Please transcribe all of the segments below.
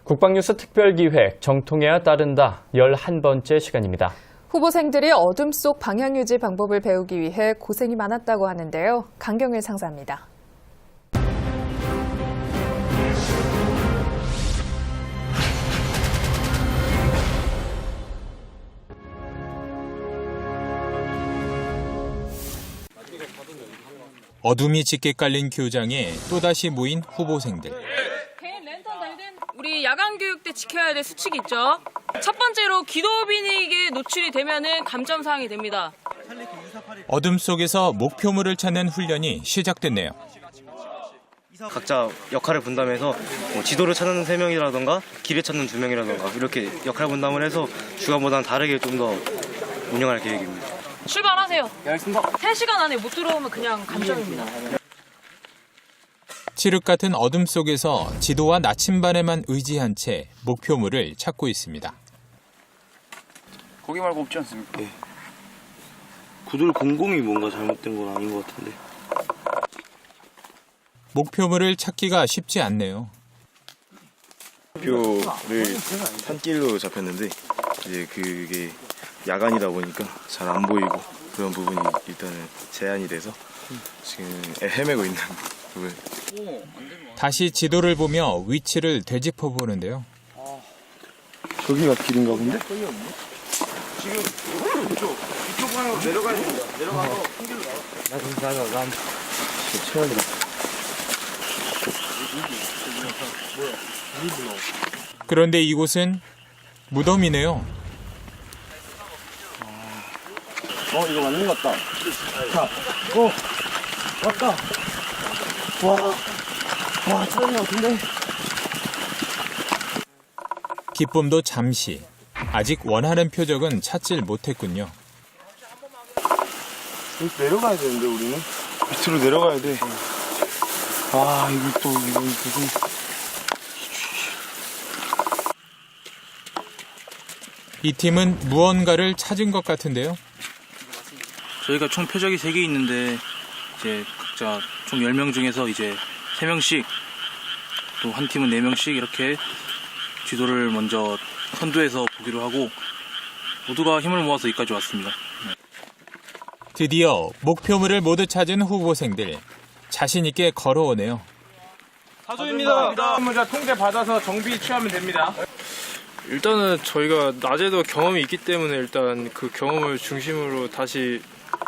국방뉴스 특별기획 정통해야 따른다 11번째 시간입니다. 후보생들이 어둠 속 방향 유지 방법을 배우기 위해 고생이 많았다고 하는데요. 강경일 상사입니다. 어둠이 짙게 깔린 교장에 또다시 모인 후보생들. 우리 야간 교육 때 지켜야 될 수칙이 있죠. 첫 번째로 기도 비닉에 노출이 되면은 감점사항이 됩니다. 어둠 속에서 목표물을 찾는 훈련이 시작됐네요. 각자 역할을 분담해서 지도를 찾는 3명이라던가 길을 찾는 2명이라던가 이렇게 역할 분담을 해서 주간보다는 다르게 좀 더 운영할 계획입니다. 출발하세요. 네, 알겠습니다. 3시간 안에 못 들어오면 그냥 감점입니다. 칠흑 같은 어둠 속에서 지도와 나침반에만 의지한 채 목표물을 찾고 있습니다. 거기 말고 없지 않습니까? 네. 구들 공공이 뭔가 잘못된 건 아닌 것 같은데. 목표물을 찾기가 쉽지 않네요. 목표를 산길로 잡혔는데 이제 그게 야간이다 보니까 잘 안 보이고 그런 부분이 일단은 제한이 돼서 지금 헤매고 있는 부분. 다시 지도를 보며 위치를 되짚어 보는데요. 저기가 길인가 본데? 지금 이쪽 방향으로 내려가야 됩니다. 내려가서 큰 길로 나와. 최악이다. 그런데 이곳은 무덤이네요. 이거 맞는 것 같다. 자, 왔다. 와, 찾은 것 같은데? 기쁨도 잠시. 아직 원하는 표적은 찾질 못했군요. 여기 내려가야 되는데, 우리는? 밑으로 내려가야 돼. 이거 무슨. 이 팀은 무언가를 찾은 것 같은데요. 저희가 총 표적이 3개 있는데 이제 각자 총 10명 중에서 이제 3명씩 또 한 팀은 4명씩 이렇게 지도를 먼저 선두해서 보기로 하고 모두가 힘을 모아서 여기까지 왔습니다. 드디어 목표물을 모두 찾은 후보생들. 자신 있게 걸어오네요. 사주입니다. 문자 통제 받아서 정비 취하면 됩니다. 일단은 저희가 낮에도 경험이 있기 때문에 일단 그 경험을 중심으로 다시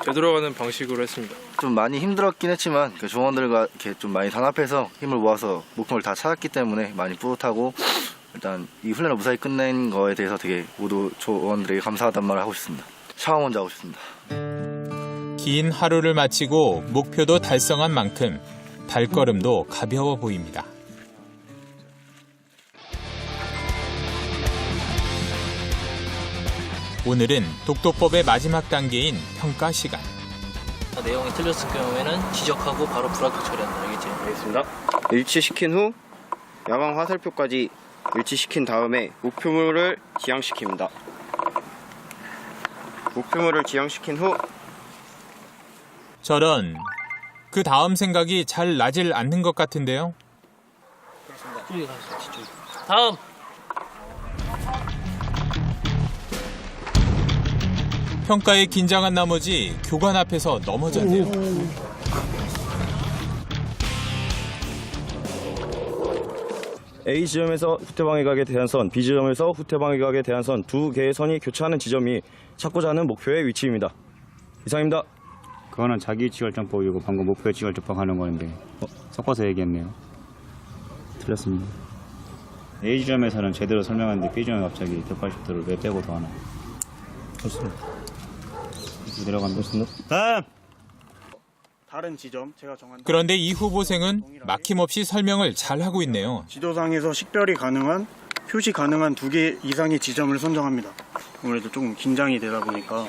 되돌아가는 방식으로 했습니다. 좀 많이 힘들었긴 했지만 그 조원들과 이렇게 좀 많이 단합해서 힘을 모아서 목표를 다 찾았기 때문에 많이 뿌듯하고 일단 이 훈련을 무사히 끝낸 거에 대해서 되게 모두 조원들에게 감사하다는 말을 하고 싶습니다. 샤워 먼저 하고 싶습니다. 긴 하루를 마치고 목표도 달성한 만큼 발걸음도 가벼워 보입니다. 오늘은 독도법의 마지막 단계인 평가 시간. 내용이 틀렸을 경우에는 지적하고 바로 불합격 처리한다. 알겠지? 알겠습니다. 일치시킨 후 야광 화살표까지 일치시킨 다음에 목표물을 지향시킵니다. 목표물을 지향시킨 후 저런, 그 다음 생각이 잘 나질 않는 것 같은데요. 다음! 평가에 긴장한 나머지 교관 앞에서 넘어졌네요. A지점에서 후퇴방해 가게 대한선, B지점에서 후퇴방해 가게 대한선 두 개의 선이 교차하는 지점이 찾고자 하는 목표의 위치입니다. 이상입니다. 그거는 자기 위치 결정법이고 방금 목표 위치 결정법 하는 거는데 섞어서 얘기했네요. 틀렸습니다. A지점에서는 제대로 설명하는데 B지점에 갑자기 180도를 왜 빼고 더 하나. 그렇습니다. 내려간다. 다음! 다른 지점, 제가 정한. 그런데 이 후보생은 막힘없이 설명을 잘하고 있네요. 지도상에서 식별이 가능한, 표시 가능한 2개 이상의 지점을 선정합니다. 아무래도 조금 긴장이 되다 보니까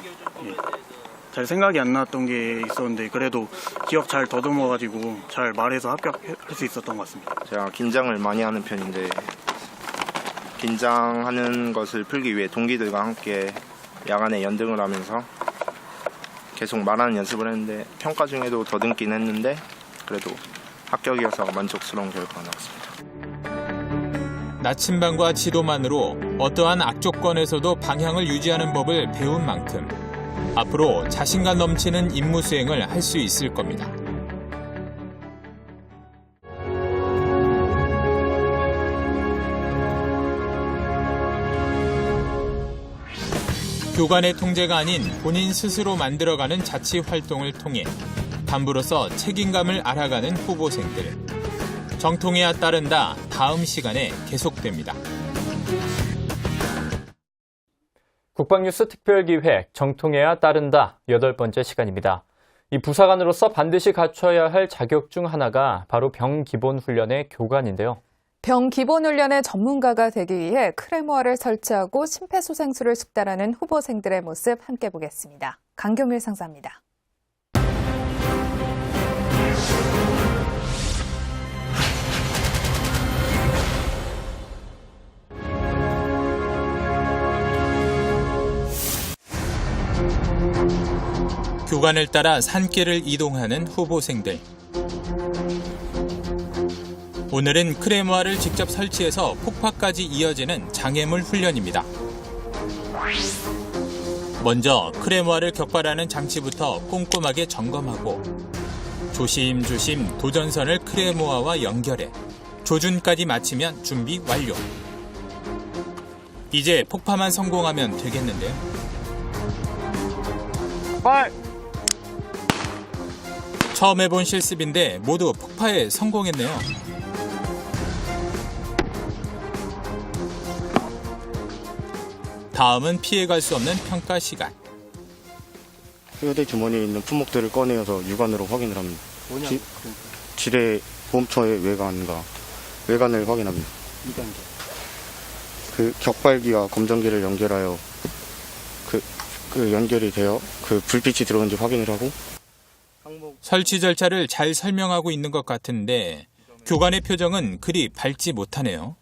잘 생각이 안 났던 게 있었는데 그래도 기억 잘 더듬어가지고 잘 말해서 합격할 수 있었던 것 같습니다. 제가 긴장을 많이 하는 편인데 긴장하는 것을 풀기 위해 동기들과 함께 야간에 연등을 하면서 계속 말하는 연습을 했는데 평가 중에도 더듬긴 했는데 그래도 합격이어서 만족스러운 결과가 나왔습니다. 나침반과 지도만으로 어떠한 악조건에서도 방향을 유지하는 법을 배운 만큼 앞으로 자신감 넘치는 임무 수행을 할 수 있을 겁니다. 교관의 통제가 아닌 본인 스스로 만들어가는 자치 활동을 통해 간부로서 책임감을 알아가는 후보생들. 정통해야 따른다. 다음 시간에 계속됩니다. 국방뉴스 특별기획 정통해야 따른다 8번째 시간입니다. 이 부사관으로서 반드시 갖춰야 할 자격 중 하나가 바로 병기본훈련의 교관인데요. 병기본훈련의 전문가가 되기 위해 크레모아를 설치하고 심폐소생술을 숙달하는 후보생들의 모습 함께 보겠습니다. 강경일 상사입니다. 교관을 따라 산길을 이동하는 후보생들. 오늘은 크레모아를 직접 설치해서 폭파까지 이어지는 장애물 훈련입니다. 먼저 크레모아를 격발하는 장치부터 꼼꼼하게 점검하고 조심조심 도전선을 크레모아와 연결해 조준까지 마치면 준비 완료. 이제 폭파만 성공하면 되겠는데요. 처음 해본 실습인데 모두 폭파에 성공했네요. 다음은 피해갈 수 없는 평가 시간. 휴대 주머니에 있는 품목들을 꺼내어서 육안으로 확인을 합니다. 지뢰 보험처의 외관을 확인합니다. 그 격발기와 검정기를 연결하여 그 연결이 되어 그 불빛이 들어오는지 확인을 하고. 설치 절차를 잘 설명하고 있는 것 같은데 교관의 표정은 그리 밝지 못하네요.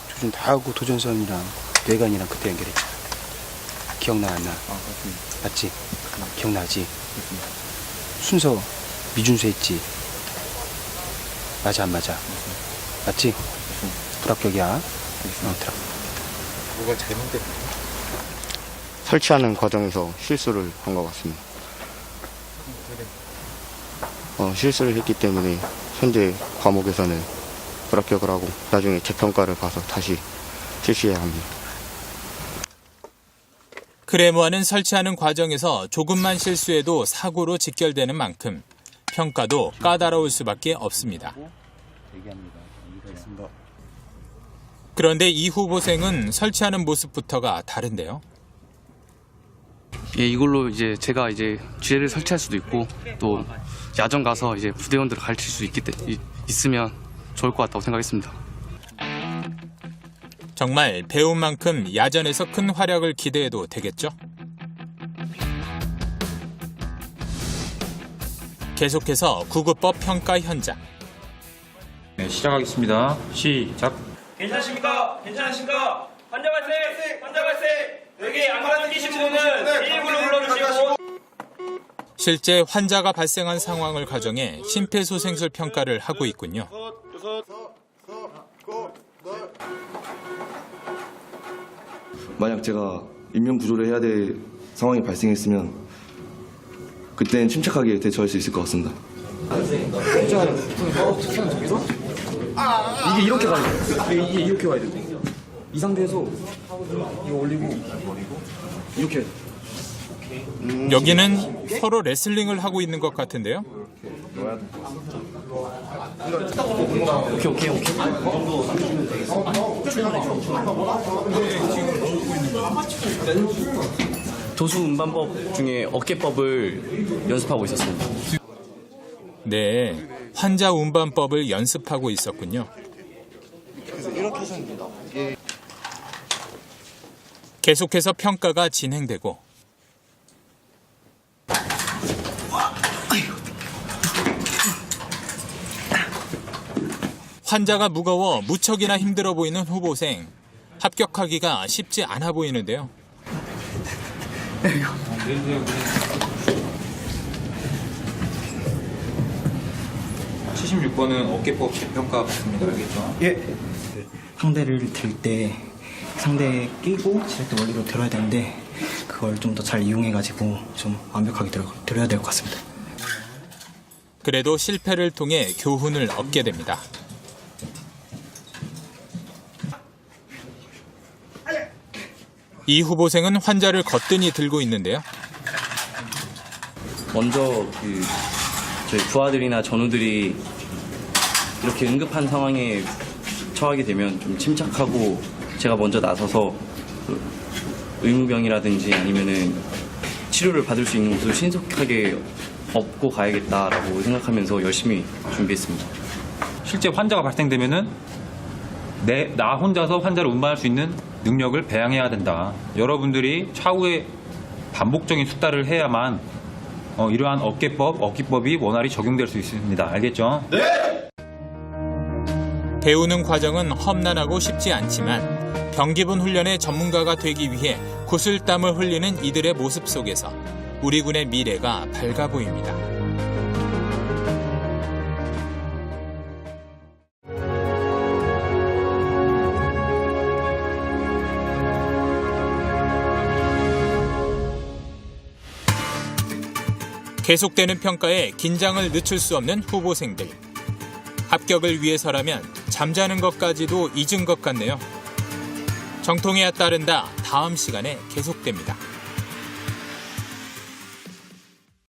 조준 다 하고 도전선이랑 외관이랑 그때 연결했잖아. 기억나 안 나? 맞지? 기억나지? 순서 미준수 했지? 맞아 안 맞아? 맞지? 불합격이야. 들어. 뭐가 잘못됐나? 설치하는 과정에서 실수를 한 것 같습니다. 실수를 했기 때문에 현재 과목에서는 불합격을 하고 나중에 재평가를 봐서 다시 실시해야 합니다. 크레모아는 설치하는 과정에서 조금만 실수해도 사고로 직결되는 만큼 평가도 까다로울 수밖에 없습니다. 그런데 이 후보생은 설치하는 모습부터가 다른데요. 예, 이걸로 이제 제가 이제 지뢰를 설치할 수도 있고 또 야전 가서 이제 부대원들을 가르칠 수 있으면 좋을 것 같다고 생각했습니다. 정말 배운 만큼 야전에서 큰 활약을 기대해도 되겠죠? 계속해서 구급법 평가 현장. 네, 시작하겠습니다. 시작. 괜찮으십니까? 괜찮으십니까? 환자 발생! 환자 발생! 여기 안과 느끼신 분은 119로 불러주시고. 실제 환자가 발생한 상황을 가정해 심폐소생술 평가를 하고 있군요. 만약 제가 인명구조를 해야 될 상황이 발생했으면 그때는 침착하게 대처할 수 있을 것 같습니다. 이게 이렇게 가야 돼. 이게 이렇게 가야 돼. 이 상태에서 이거 올리고 이렇게. 여기는 서로 레슬링을 하고 있는 것 같은데요. 오케이. 도수 운반법 중에 어깨법을 연습하고 있었습니다. 네, 환자 운반법을 연습하고 있었군요. 이렇게 해서 됩니다. 계속해서 평가가 진행되고 환자가 무거워 무척이나 힘들어 보이는 후보생. 합격하기가 쉽지 않아 보이는데요. 76번은 어깨법 재평가 받습니다. 알겠죠? 예. 상대를 들 때 상대 끼고 지렛대 원리로 들어야 되는데 그걸 좀 더 잘 이용해가지고 좀 완벽하게 들어야 될 것 같습니다. 그래도 실패를 통해 교훈을 얻게 됩니다. 이 후보생은 환자를 거뜬히 들고 있는데요. 먼저 저희 부하들이나 전우들이 이렇게 응급한 상황에 처하게 되면 좀 침착하고 제가 먼저 나서서 의무병이라든지 아니면은 치료를 받을 수 있는 곳을 신속하게 업고 가야겠다라고 생각하면서 열심히 준비했습니다. 실제 환자가 발생되면은 나 혼자서 환자를 운반할 수 있는 능력을 배양해야 된다. 여러분들이 차후에 반복적인 숙달을 해야만 이러한 어기법이 원활히 적용될 수 있습니다. 알겠죠? 네! 배우는 과정은 험난하고 쉽지 않지만 병기분 훈련의 전문가가 되기 위해 구슬땀을 흘리는 이들의 모습 속에서 우리 군의 미래가 밝아 보입니다. 계속되는 평가에 긴장을 늦출 수 없는 후보생들. 합격을 위해서라면 잠자는 것까지도 잊은 것 같네요. 정통해야 따른다 다음 시간에 계속됩니다.